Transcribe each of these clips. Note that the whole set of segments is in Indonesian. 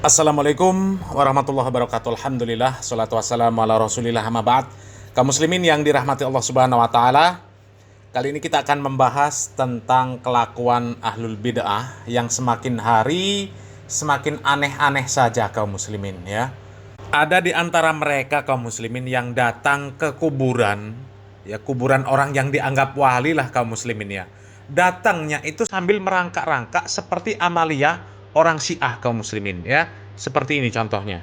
Assalamualaikum warahmatullahi wabarakatuh. Alhamdulillah, salatu wassalamu ala rasulillah, amma ba'd. Kaum muslimin yang dirahmati Allah subhanahu wa ta'ala, kali ini kita akan membahas tentang kelakuan ahlul bid'ah yang semakin hari semakin aneh-aneh saja kaum muslimin ya. Ada di antara mereka kaum muslimin yang datang ke kuburan, ya kuburan orang yang dianggap wali lah kaum muslimin ya. Datangnya itu sambil merangkak-rangkak seperti amalia orang Syiah kaum muslimin ya. Seperti ini contohnya.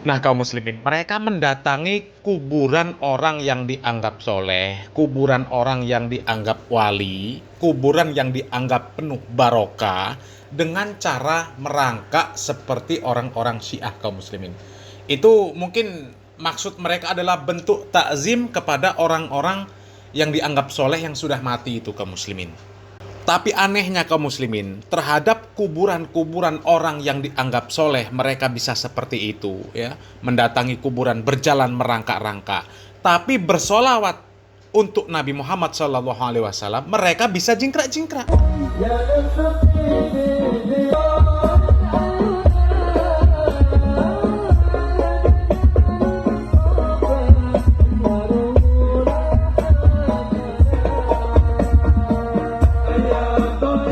Nah kaum muslimin, mereka mendatangi kuburan orang yang dianggap soleh, kuburan orang yang dianggap wali, kuburan yang dianggap penuh barokah, dengan cara merangkak seperti orang-orang Syiah kaum muslimin. Itu mungkin maksud mereka adalah bentuk takzim kepada orang-orang yang dianggap soleh yang sudah mati itu kaum muslimin. Tapi anehnya kaum muslimin, terhadap kuburan-kuburan orang yang dianggap soleh, mereka bisa seperti itu ya, mendatangi kuburan, berjalan merangkak-rangkak. Tapi bersolawat untuk Nabi Muhammad SAW, mereka bisa jingkrak-jingkrak.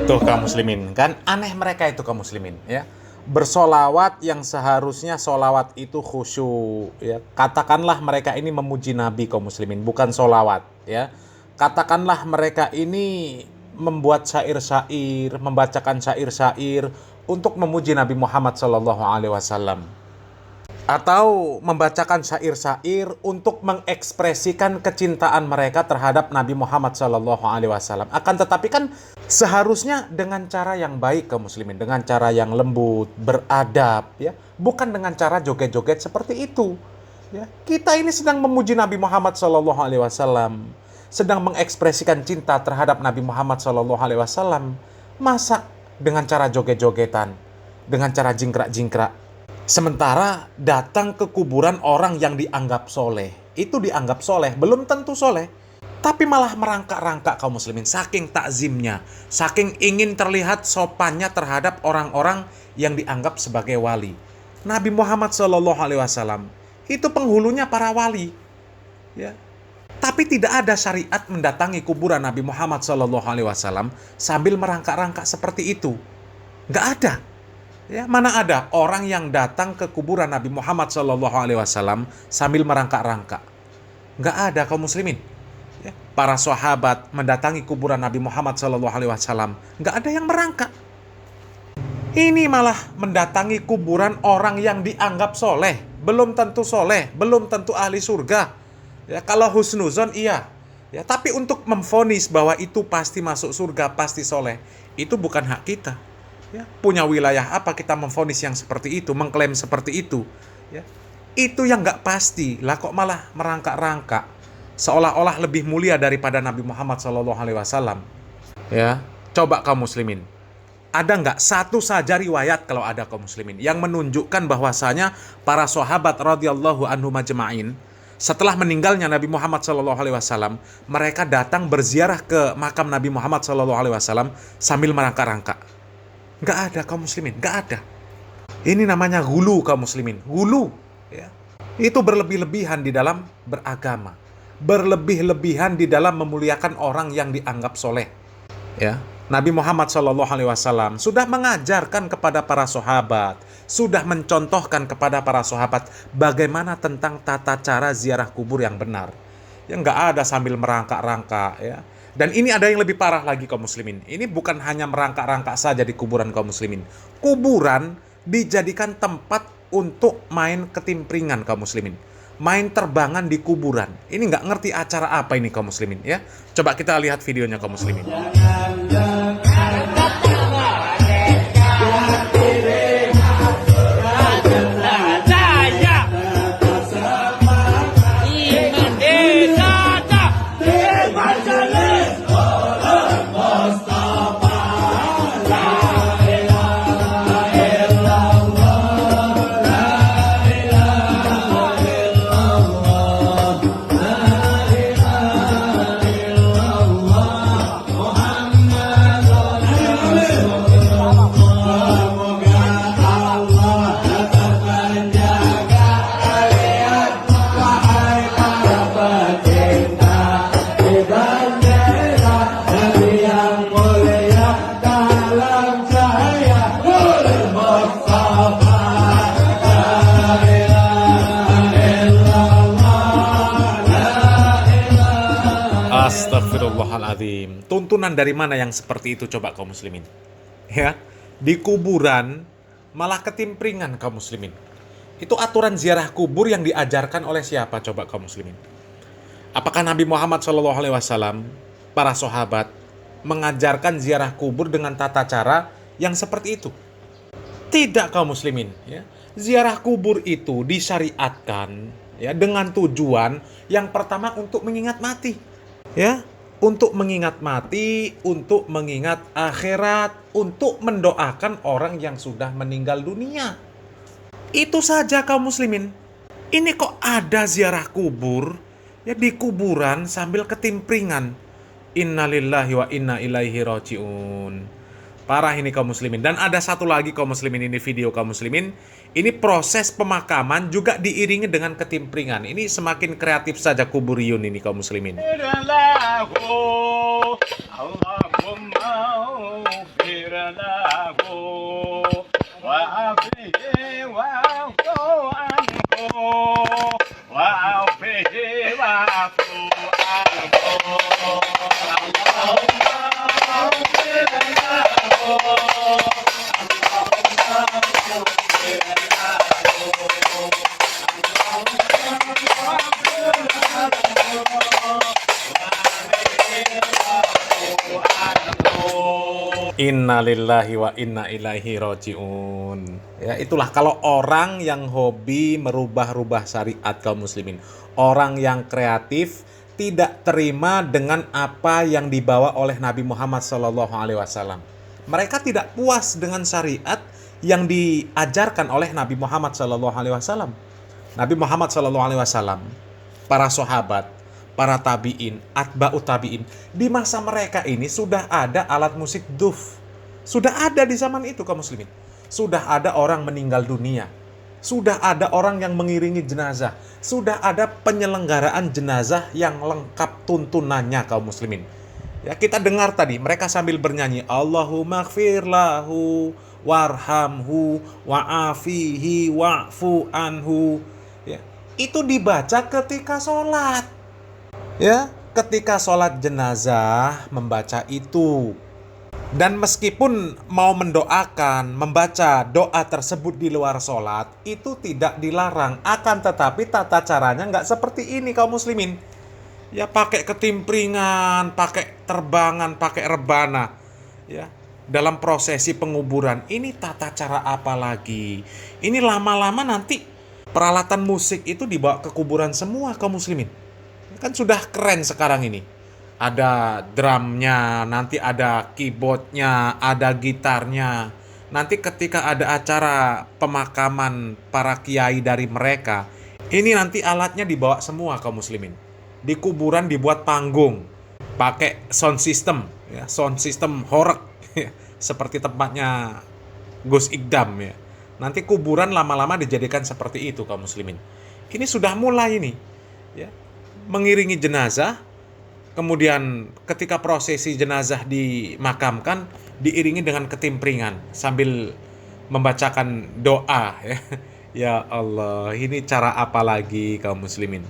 Tuh kaum muslimin, kan aneh mereka itu kaum muslimin ya. Bersolawat yang seharusnya solawat itu khusyuk ya. Katakanlah mereka ini memuji Nabi kaum muslimin, bukan solawat ya. Katakanlah mereka ini membuat syair-syair, membacakan syair-syair untuk memuji Nabi Muhammad SAW, atau membacakan syair-syair untuk mengekspresikan kecintaan mereka terhadap Nabi Muhammad SAW. Akan tetapi kan seharusnya dengan cara yang baik kaum muslimin, dengan cara yang lembut, beradab ya, bukan dengan cara joget-joget seperti itu ya. Kita ini sedang memuji Nabi Muhammad SAW, sedang mengekspresikan cinta terhadap Nabi Muhammad SAW. Masa dengan cara joget-jogetan, dengan cara jingkrak-jingkrak? Sementara datang ke kuburan orang yang dianggap soleh, itu dianggap soleh, belum tentu soleh, tapi malah merangkak-rangkak kaum muslimin, saking takzimnya, saking ingin terlihat sopannya terhadap orang-orang yang dianggap sebagai wali. Nabi Muhammad SAW itu penghulunya para wali ya. Tapi tidak ada syariat mendatangi kuburan Nabi Muhammad SAW sambil merangkak-rangkak seperti itu. Nggak ada. Ya, mana ada orang yang datang ke kuburan Nabi Muhammad SAW sambil merangkak-rangkak? Nggak ada kaum muslimin. Ya, para sahabat mendatangi kuburan Nabi Muhammad SAW, nggak ada yang merangkak. Ini malah mendatangi kuburan orang yang dianggap soleh, belum tentu soleh, belum tentu ahli surga. Ya, kalau husnuzon iya. Ya, tapi untuk memvonis bahwa itu pasti masuk surga, pasti soleh, itu bukan hak kita. Ya, punya wilayah apa kita memvonis yang seperti itu, mengklaim seperti itu ya. Itu yang nggak pasti lah, kok malah merangkak-rangkak seolah-olah lebih mulia daripada Nabi Muhammad SAW ya. Coba kaum muslimin, ada nggak satu saja riwayat, kalau ada kaum muslimin, yang menunjukkan bahwasanya para sahabat radhiyallahu anhum ajma'in setelah meninggalnya Nabi Muhammad SAW, mereka datang berziarah ke makam Nabi Muhammad SAW sambil merangkak-rangkak? Nggak ada kaum muslimin, nggak ada. Ini namanya ghulu kaum muslimin, ghulu ya. Itu berlebih-lebihan di dalam beragama, berlebih-lebihan di dalam memuliakan orang yang dianggap soleh ya. Nabi Muhammad SAW sudah mengajarkan kepada para sahabat, sudah mencontohkan kepada para sahabat bagaimana tentang tata cara ziarah kubur yang benar. Ya, nggak ada sambil merangkak-rangkak ya. Dan ini ada yang lebih parah lagi kaum muslimin. Ini bukan hanya merangkak-rangkak saja di kuburan kaum muslimin. Kuburan dijadikan tempat untuk main ketimpringan kaum muslimin, main terbangan di kuburan. Ini nggak ngerti acara apa ini kaum muslimin ya. Coba kita lihat videonya kaum muslimin. Astagfirullahaladzim. Tuntunan dari mana yang seperti itu coba kaum muslimin? Ya, di kuburan malah ketimpringan kaum muslimin. Itu aturan ziarah kubur yang diajarkan oleh siapa coba kaum muslimin? Apakah Nabi Muhammad SAW, para sahabat, mengajarkan ziarah kubur dengan tata cara yang seperti itu? Tidak kaum muslimin. Ya. Ziarah kubur itu disyariatkan ya dengan tujuan yang pertama untuk mengingat mati. Ya, untuk mengingat mati, untuk mengingat akhirat, untuk mendoakan orang yang sudah meninggal dunia. Itu saja kaum muslimin. Ini kok ada ziarah kubur ya di kuburan sambil ketimpringan. Innalillahi wa inna ilaihi rajiun. Parah ini kaum muslimin. Dan ada satu lagi kaum muslimin, ini video kaum muslimin. Ini proses pemakaman juga diiringi dengan ketimpringan. Ini semakin kreatif saja kuburiyun ini kaum muslimin. Innalillahi wa inna ilaihi rajiun. Ya, itulah kalau orang yang hobi merubah-rubah syariat kaum muslimin. Orang yang kreatif tidak terima dengan apa yang dibawa oleh Nabi Muhammad SAW. Mereka tidak puas dengan syariat yang diajarkan oleh Nabi Muhammad SAW. Nabi Muhammad SAW, para sahabat, para tabi'in, atba'ut tabi'in, di masa mereka ini sudah ada alat musik duf. Sudah ada di zaman itu kaum muslimin. Sudah ada orang meninggal dunia. Sudah ada orang yang mengiringi jenazah. Sudah ada penyelenggaraan jenazah yang lengkap tuntunannya kaum muslimin. Ya, kita dengar tadi mereka sambil bernyanyi Allahumma gfir lahu warhamhu wa'afihi wa'fu anhu. Ya, itu dibaca ketika sholat. Ya, ketika sholat jenazah membaca itu. Dan meskipun mau mendoakan, membaca doa tersebut di luar sholat, itu tidak dilarang. Akan tetapi tata caranya nggak seperti ini kaum muslimin. Ya pakai ketimpringan, pakai terbangan, pakai rebana. Ya, dalam prosesi penguburan. Ini tata cara apa lagi? Ini lama-lama nanti peralatan musik itu dibawa ke kuburan semua kaum muslimin. Kan sudah keren sekarang ini. Ada drumnya, nanti ada keyboardnya, ada gitarnya. Nanti ketika ada acara pemakaman para kiai dari mereka, ini nanti alatnya dibawa semua kaum muslimin. Di kuburan dibuat panggung, pakai sound system, ya, sound system horeg, seperti tempatnya Gus Igdam ya. Nanti kuburan lama-lama dijadikan seperti itu kaum muslimin. Ini sudah mulai ini, ya, mengiringi jenazah. Kemudian ketika prosesi jenazah dimakamkan diiringi dengan ketimpringan sambil membacakan doa ya. Ya Allah, ini cara apa lagi kaum muslimin?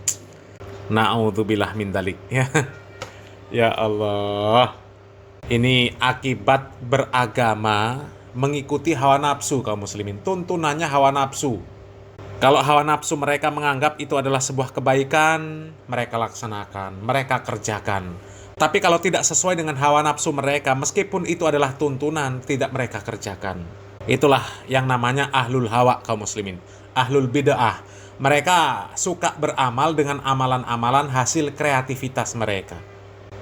Na'udzubillah min dzalik ya. Ya Allah. Ini akibat beragama mengikuti hawa nafsu kaum muslimin. Tuntunannya hawa nafsu. Kalau hawa nafsu mereka menganggap itu adalah sebuah kebaikan, mereka laksanakan, mereka kerjakan. Tapi kalau tidak sesuai dengan hawa nafsu mereka, meskipun itu adalah tuntunan, tidak mereka kerjakan. Itulah yang namanya ahlul hawa kaum muslimin. Ahlul bid'ah. Mereka suka beramal dengan amalan-amalan hasil kreativitas mereka.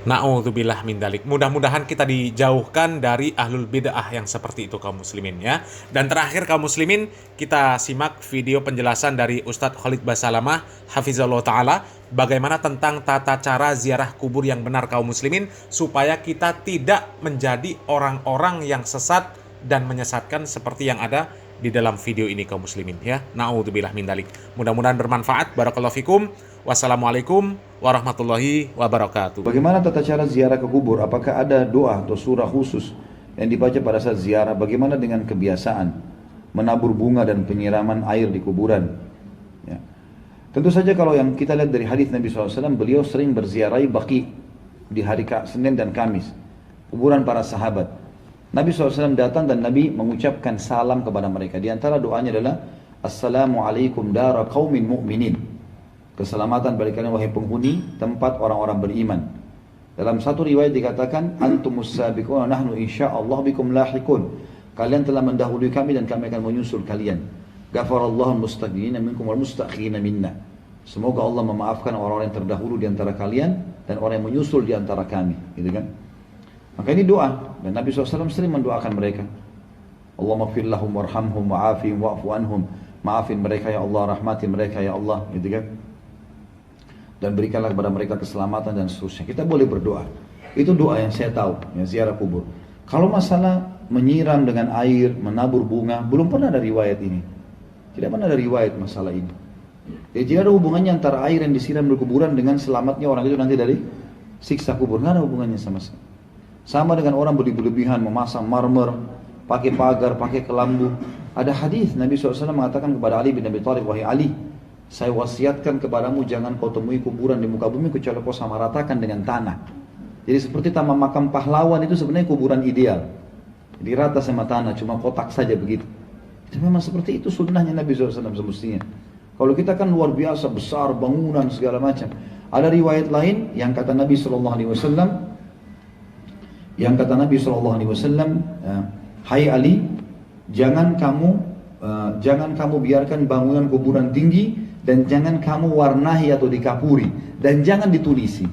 Na'udzubillah min dzalik. Mudah-mudahan kita dijauhkan dari ahlul bid'ah yang seperti itu kaum muslimin ya. Dan terakhir kaum muslimin, kita simak video penjelasan dari Ustadz Khalid Basalamah hafizallahu taala bagaimana tentang tata cara ziarah kubur yang benar kaum muslimin supaya kita tidak menjadi orang-orang yang sesat dan menyesatkan seperti yang ada di dalam video ini kaum muslimin ya. Na'udzubillah min dzalik. Mudah-mudahan bermanfaat. Barakallahu fikum. Wassalamualaikum warahmatullahi wabarakatuh. Bagaimana tata cara ziarah ke kubur? Apakah ada doa atau surah khusus yang dibaca pada saat ziarah? Bagaimana dengan kebiasaan menabur bunga dan penyiraman air di kuburan? Ya. Tentu saja kalau yang kita lihat dari hadis Nabi SAW, beliau sering berziarahi Baqi. di hari Senin dan Kamis, kuburan para sahabat. Nabi SAW datang dan Nabi mengucapkan salam kepada mereka. Di antara doanya adalah Assalamualaikum dara qaumin mu'minin. Keselamatan bagi kalian wahai penghuni tempat orang-orang beriman. Dalam satu riwayat dikatakan antumus sabiquna nahnu insyaallah bikum lahiqun. Kalian telah mendahului kami dan kami akan menyusul kalian. Ghafarallahu mustaqdimina minkum wal mustakhirina minna. Semoga Allah memaafkan orang-orang yang terdahulu di antara kalian dan orang yang menyusul di antara kami, gitu kan? Maka ini doa dan Nabi SAW sering mendoakan mereka. Allahumma ighfir lahum warhamhum wa'afihim wa'fu anhum. Maafin mereka ya Allah, rahmati mereka ya Allah, gitu kan? Dan berikanlah kepada mereka keselamatan dan seterusnya. Kita boleh berdoa. Itu doa yang saya tahu, ya, ziarah kubur. Kalau masalah menyiram dengan air, menabur bunga, belum pernah ada riwayat ini. Tidak pernah ada riwayat masalah ini. Jadi tidak ada hubungannya antara air yang disiram di kuburan dengan selamatnya orang itu nanti dari siksa kubur. Tidak ada hubungannya sama sekali. Sama dengan orang berlebihan memasang marmer, pakai pagar, pakai kelambu. Ada hadis Nabi SAW mengatakan kepada Ali bin Abi Thalib, wahai Ali, saya wasiatkan kepadamu jangan kau temui kuburan di muka bumi kecuali kau samaratakan dengan tanah. Jadi seperti taman makam pahlawan itu sebenarnya kuburan ideal. Jadi rata sama tanah, cuma kotak saja begitu. Itu memang seperti itu sunnahnya Nabi SAW semestinya. Kalau kita kan luar biasa, besar, bangunan, segala macam. Ada riwayat lain yang kata Nabi SAW, hai Ali, jangan kamu biarkan bangunan kuburan tinggi dan jangan kamu warnahi atau dikapuri dan jangan ditulisi.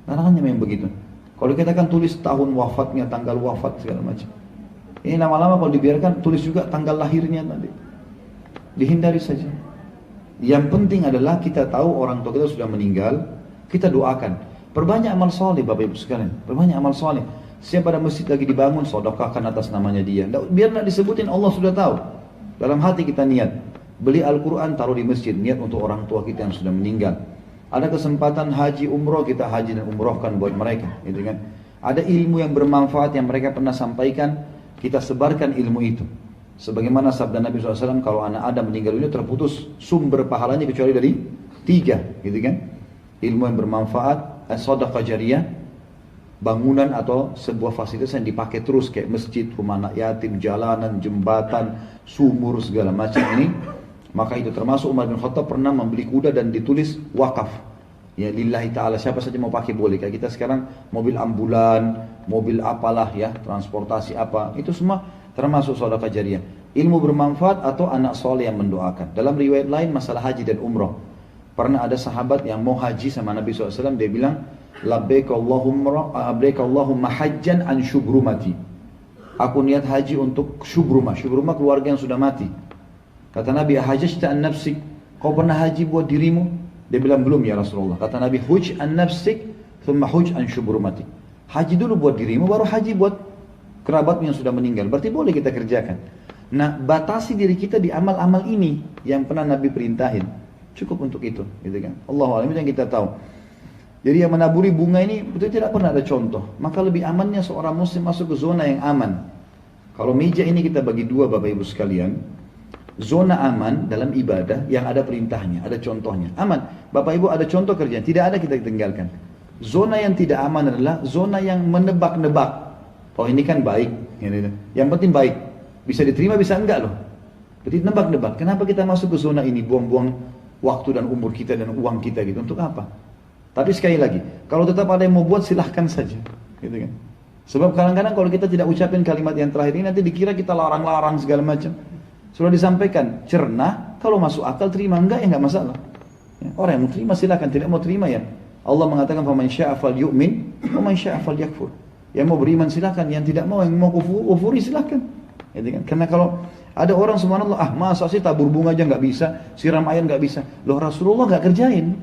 Larangannya memang begitu. Kalau kita kan tulis tahun wafatnya, tanggal wafat segala macam. Ini lama-lama kalau dibiarkan tulis juga tanggal lahirnya nanti. Dihindari saja. Yang penting adalah kita tahu orang tua kita sudah meninggal, kita doakan. Perbanyak amal soleh Bapak Ibu sekalian, perbanyak amal soleh. Siapa ada masjid lagi dibangun, sedekahkan atas namanya dia. Biar nak disebutin, Allah sudah tahu. Dalam hati kita niat, beli Al-Quran taruh di masjid, niat untuk orang tua kita yang sudah meninggal. Ada kesempatan haji umroh, kita haji dan umrohkan buat mereka, gitu kan. Ada ilmu yang bermanfaat yang mereka pernah sampaikan, kita sebarkan ilmu itu. Sebagaimana sabda Nabi SAW, kalau anak Adam meninggal dunia terputus sumber pahalanya kecuali dari 3, gitu kan. Ilmu yang bermanfaat, sedekah jariyah, bangunan atau sebuah fasilitas yang dipakai terus kayak masjid, rumah anak yatim, jalanan, jembatan, sumur segala macam ini. Maka itu termasuk Umar bin Khattab pernah membeli kuda dan ditulis wakaf. Ya lillahi ta'ala, siapa saja mau pakai boleh. Kayak kita sekarang mobil ambulan, mobil apalah ya, transportasi apa, itu semua termasuk sedekah jariyah. Ilmu bermanfaat atau anak soleh yang mendoakan. Dalam riwayat lain masalah haji dan umroh. Pernah ada sahabat yang mau haji sama Nabi SAW, dia bilang, labbaik Allahumma hajjan an syubrumati. Aku niat haji untuk syubrumah. Syubrumah keluarga yang sudah mati. Kata Nabi, hajjta an nafsik, kau pernah haji buat dirimu? Dia bilang, belum ya Rasulullah. Kata Nabi, huj an nafsik, thumma huj an syubrumati. Haji dulu buat dirimu, baru haji buat kerabatmu yang sudah meninggal. Berarti boleh kita kerjakan. Nah, batasi diri kita di amal-amal ini yang pernah Nabi perintahin. Cukup untuk itu, gitu kan. Allahu a'lam, itu yang kita tahu. Jadi yang menaburi bunga ini betul tidak pernah ada contoh. Maka lebih amannya seorang muslim masuk ke zona yang aman. Kalau meja ini kita bagi dua Bapak Ibu sekalian. Zona aman dalam ibadah yang ada perintahnya, ada contohnya. Aman. Bapak Ibu ada contoh kerjaan, tidak ada kita tinggalkan. Zona yang tidak aman adalah zona yang menebak-nebak. Oh ini kan baik. Yang penting baik. Bisa diterima bisa enggak loh. Jadi nebak-nebak. Kenapa kita masuk ke zona ini? Buang-buang waktu dan umur kita dan uang kita gitu. Untuk apa? Tapi sekali lagi, kalau tetap ada yang mau buat silahkan saja, gitu kan. Sebab kadang-kadang kalau kita tidak ucapin kalimat yang terakhir ini nanti dikira kita larang-larang segala macam. Sudah disampaikan, cerna, kalau masuk akal terima, enggak ya enggak masalah. Ya, orang yang mau terima silahkan, tidak mau terima ya. Allah mengatakan faman syaa'a falyu'min wa man syaa'a falyakfur. Yang mau beriman silahkan, yang tidak mau yang mau kufuri silahkan. Gitu kan? Karena kalau ada orang subhanallah, masa sih tabur bunga aja enggak bisa, siram air enggak bisa. Loh Rasulullah enggak kerjain.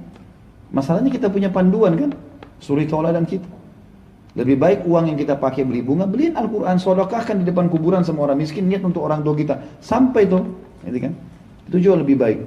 Masalahnya kita punya panduan kan, suri tauladan kita. Lebih baik uang yang kita pakai beli bunga, beliin Al-Quran, sedekahkan di depan kuburan sama orang miskin, niat untuk orang tua kita. Sampai itu, gitu kan? Itu jauh lebih baik.